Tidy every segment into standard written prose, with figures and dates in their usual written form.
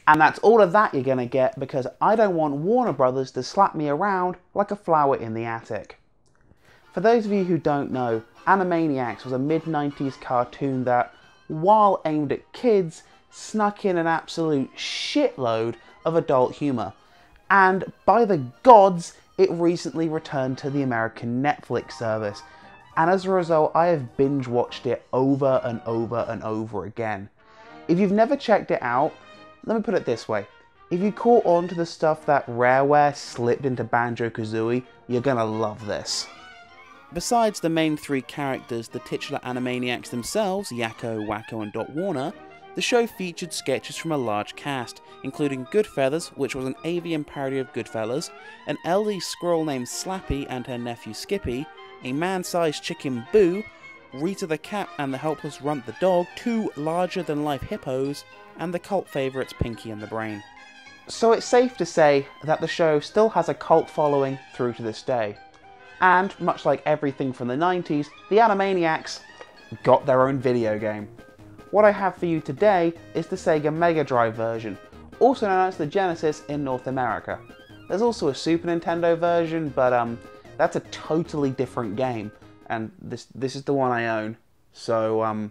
And that's all of that you're gonna get because I don't want Warner Brothers to slap me around like a flower in the attic. For those of you who don't know, Animaniacs was a mid-90s cartoon that, while aimed at kids, snuck in an absolute shitload of adult humour. And by the gods, it recently returned to the American Netflix service. And as a result, I have binge watched it over and over and over again. If you've never checked it out, let me put it this way. If you caught on to the stuff that Rareware slipped into Banjo-Kazooie, you're gonna love this. Besides the main three characters, the titular Animaniacs themselves, Yakko, Wakko and Dot Warner, the show featured sketches from a large cast, including Goodfellas, which was an avian parody of Goodfellas, an elderly squirrel named Slappy and her nephew Skippy, a man-sized chicken Boo, Rita the cat and the helpless Runt the dog, two larger-than-life hippos, and the cult favourites Pinky and the Brain. So it's safe to say that the show still has a cult following through to this day. And, much like everything from the 90s, the Animaniacs got their own video game. What I have for you today is the Sega Mega Drive version, also known as the Genesis in North America. There's also a Super Nintendo version, but that's a totally different game, and this is the one I own, so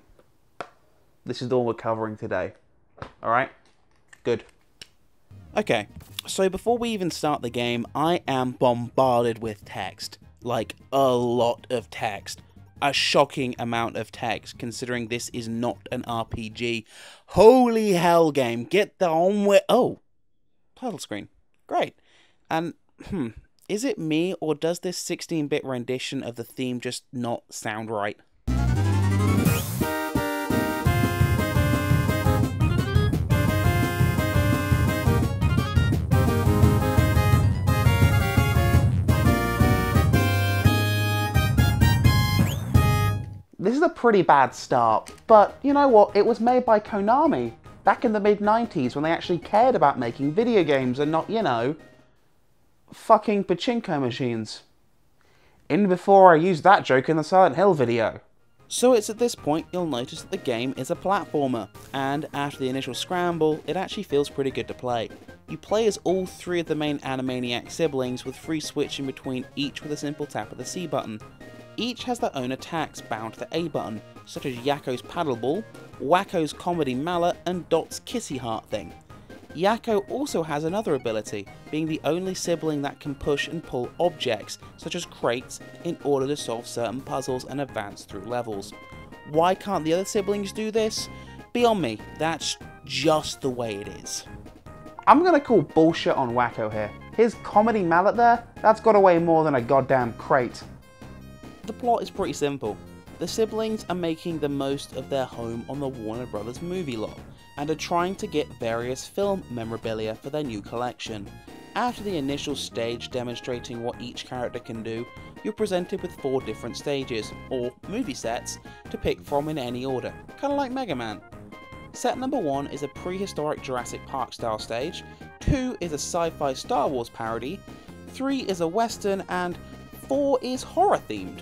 this is the one we're covering today. Alright? Good. Okay, so before we even start the game, I am bombarded with text. Like, a lot of text. A shocking amount of text, considering this is not an RPG. Holy hell, game. Get on with... Oh. Title screen. Great. And, is it me, or does this 16-bit rendition of the theme just not sound right? This is a pretty bad start, but you know what, it was made by Konami back in the mid-90s when they actually cared about making video games and not, you know, fucking pachinko machines. In before I used that joke in the Silent Hill video. So it's at this point you'll notice that the game is a platformer, and after the initial scramble, it actually feels pretty good to play. You play as all three of the main Animaniac siblings with free switching between each with a simple tap of the C button. Each has their own attacks bound to the A button, such as Yakko's paddleball, Wakko's comedy mallet, and Dot's kissy heart thing. Yakko also has another ability, being the only sibling that can push and pull objects, such as crates, in order to solve certain puzzles and advance through levels. Why can't the other siblings do this? Beyond me, that's just the way it is. I'm gonna call bullshit on Wakko here. His comedy mallet there, that's got away more than a goddamn crate. The plot is pretty simple. The siblings are making the most of their home on the Warner Brothers movie lot, and are trying to get various film memorabilia for their new collection. After the initial stage demonstrating what each character can do, you're presented with 4 different stages, or movie sets, to pick from in any order, kinda like Mega Man. Set number 1 is a prehistoric Jurassic Park style stage, 2 is a sci-fi Star Wars parody, 3 is a western, and 4 is horror themed.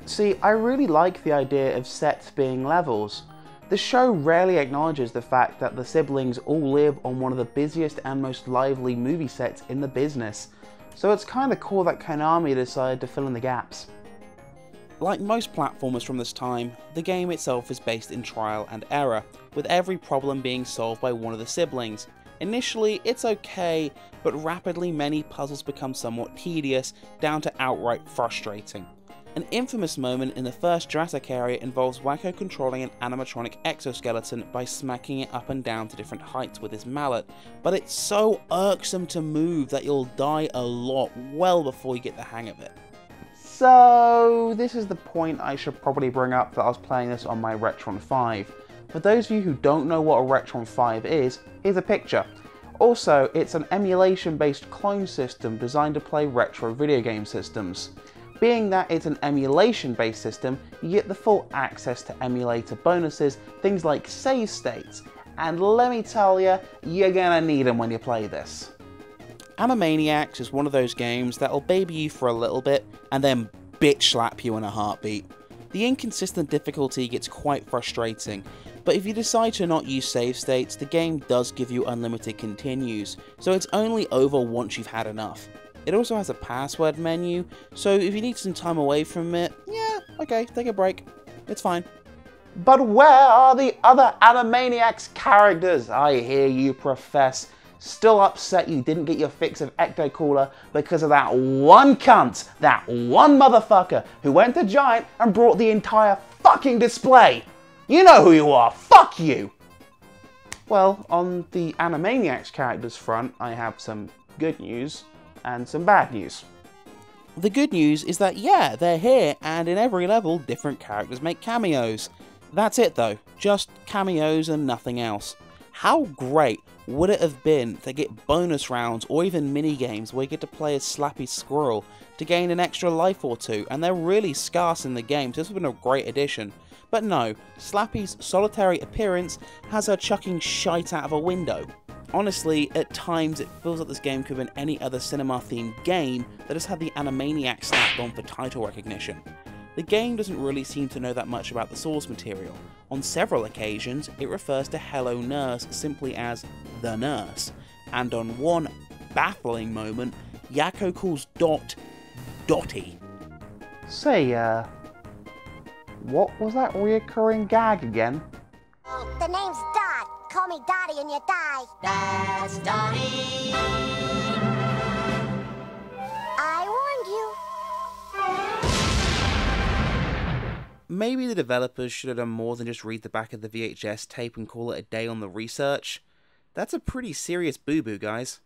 See, I really like the idea of sets being levels. The show rarely acknowledges the fact that the siblings all live on one of the busiest and most lively movie sets in the business, so it's kinda cool that Konami decided to fill in the gaps. Like most platformers from this time, the game itself is based in trial and error, with every problem being solved by one of the siblings. Initially, it's okay, but rapidly many puzzles become somewhat tedious, down to outright frustrating. An infamous moment in the first Jurassic area involves Wakko controlling an animatronic exoskeleton by smacking it up and down to different heights with his mallet, but it's so irksome to move that you'll die a lot well before you get the hang of it. So this is the point I should probably bring up that I was playing this on my Retron 5. For those of you who don't know what a Retron 5 is, here's a picture. Also, it's an emulation-based clone system designed to play retro video game systems. Being that it's an emulation-based system, you get the full access to emulator bonuses, things like save states, and let me tell you, you're gonna need them when you play this. Animaniacs is one of those games that'll baby you for a little bit, and then bitch slap you in a heartbeat. The inconsistent difficulty gets quite frustrating, but if you decide to not use save states, the game does give you unlimited continues, so it's only over once you've had enough. It also has a password menu, so if you need some time away from it, yeah, okay, take a break. It's fine. But where are the other Animaniacs characters? I hear you profess. Still upset you didn't get your fix of Ecto Cooler because of that one cunt, that one motherfucker who went to Giant and brought the entire fucking display. You know who you are, fuck you! Well, on the Animaniacs characters front, I have some good news and some bad news. The good news is that, yeah, they're here, and in every level, different characters make cameos. That's it though, just cameos and nothing else. How great would it have been to get bonus rounds or even mini-games where you get to play as Slappy Squirrel to gain an extra life or two, and they're really scarce in the game, so this would have been a great addition. But no, Slappy's solitary appearance has her chucking shite out of a window. Honestly, at times it feels like this game could have been any other cinema-themed game that has had the Animaniacs slapped on for title recognition. The game doesn't really seem to know that much about the source material. On several occasions, it refers to Hello Nurse simply as the Nurse, and on one baffling moment, Yakko calls Dot Dotty. Say, what was that reoccurring gag again? The name's Dot. Call me Dottie and you die. That's Dottie. I warned you. Maybe the developers should have done more than just read the back of the VHS tape and call it a day on the research. That's a pretty serious boo-boo, guys.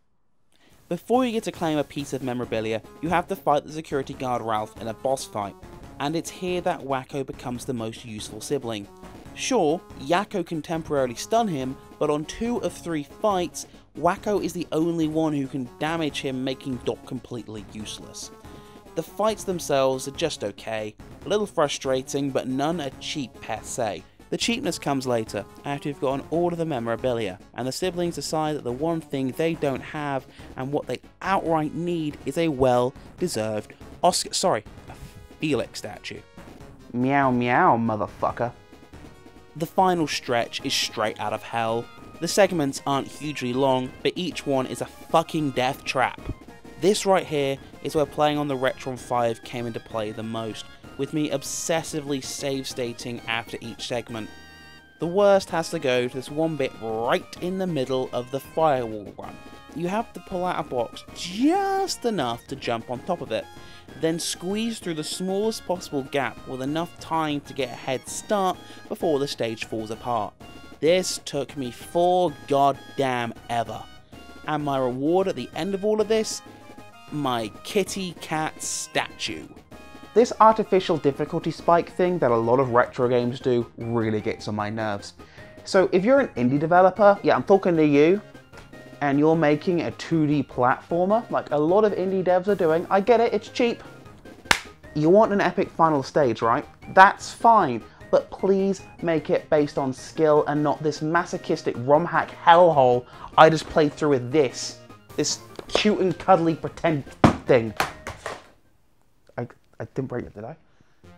Before you get to claim a piece of memorabilia, you have to fight the security guard Ralph in a boss fight, and it's here that Wakko becomes the most useful sibling. Sure, Yakko can temporarily stun him, but on 2 of 3 fights, Wakko is the only one who can damage him, making Dot completely useless. The fights themselves are just okay, a little frustrating, but none are cheap per se. The cheapness comes later, after you've gotten all of the memorabilia, and the siblings decide that the one thing they don't have, and what they outright need, is a well-deserved Felix statue. Meow meow, motherfucker. The final stretch is straight out of hell. The segments aren't hugely long, but each one is a fucking death trap. This right here is where playing on the Retron 5 came into play the most, with me obsessively save stating after each segment. The worst has to go to this one bit right in the middle of the firewall run. You have to pull out a box just enough to jump on top of it, then squeeze through the smallest possible gap with enough time to get a head start before the stage falls apart. This took me 4 goddamn ever. And my reward at the end of all of this? My kitty cat statue. This artificial difficulty spike thing that a lot of retro games do really gets on my nerves. So if you're an indie developer, yeah, I'm talking to you, and you're making a 2D platformer, like a lot of indie devs are doing, I get it, it's cheap. You want an epic final stage, right? That's fine, but please make it based on skill and not this masochistic ROM hack hellhole I just played through with this cute and cuddly pretend thing. I didn't break it, did I?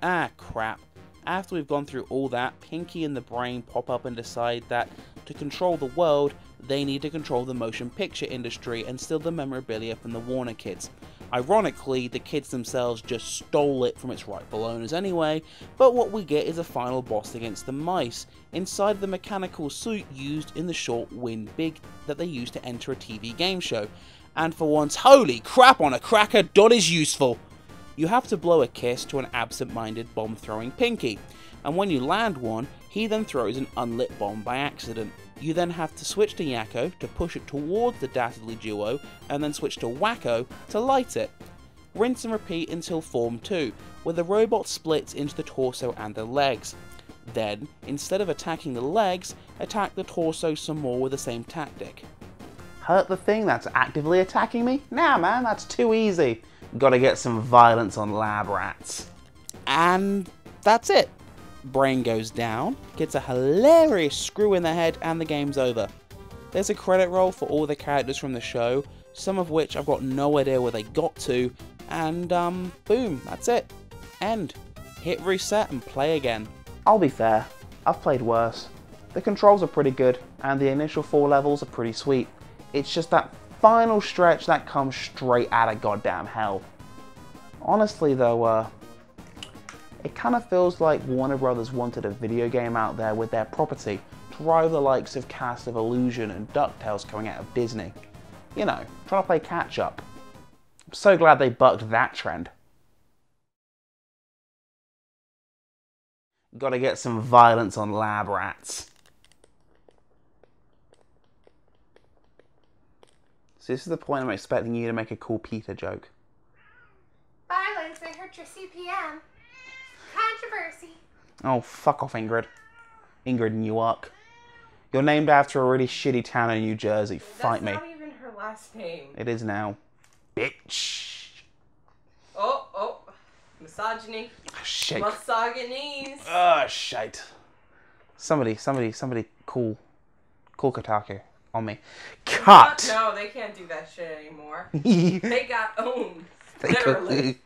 Ah, crap. After we've gone through all that, Pinky and the Brain pop up and decide that to control the world, they need to control the motion picture industry and steal the memorabilia from the Warner kids. Ironically, the kids themselves just stole it from its rightful owners anyway, but what we get is a final boss against the mice, inside the mechanical suit used in the short Win Big that they used to enter a TV game show. And for once, holy crap on a cracker, Dot is useful! You have to blow a kiss to an absent-minded bomb-throwing Pinky, and when you land one, he then throws an unlit bomb by accident. You then have to switch to Yakko to push it towards the dastardly duo, and then switch to Wakko to light it. Rinse and repeat until Form 2, where the robot splits into the torso and the legs. Then, instead of attacking the legs, attack the torso some more with the same tactic. Hurt the thing that's actively attacking me? Nah man, that's too easy. Gotta get some violence on lab rats. And that's it. Brain goes down, gets a hilarious screw in the head, and the game's over. There's a credit roll for all the characters from the show, some of which I've got no idea where they got to, and boom, that's it. End. hit reset and play again. I'll be fair, I've played worse. The controls are pretty good, and the initial 4 levels are pretty sweet. It's just that final stretch that comes straight out of goddamn hell. Honestly though, it kind of feels like Warner Brothers wanted a video game out there with their property to rival the likes of Cast of Illusion and DuckTales coming out of Disney. You know, trying to play catch up. I'm so glad they bucked that trend. Gotta get some violence on Lab Rats. So this is the point I'm expecting you to make a cool Peter joke. Violence may hurt your CPM. Controversy. Oh, fuck off, Ingrid. Ingrid Newark. You're named after a really shitty town in New Jersey. Fight me. That's not even her last name. It is now. Bitch. Oh. Misogyny. Shit. Misogynies. Shite. Somebody call Kotaku on me. Cut! No, they can't do that shit anymore. They They got owned. Literally.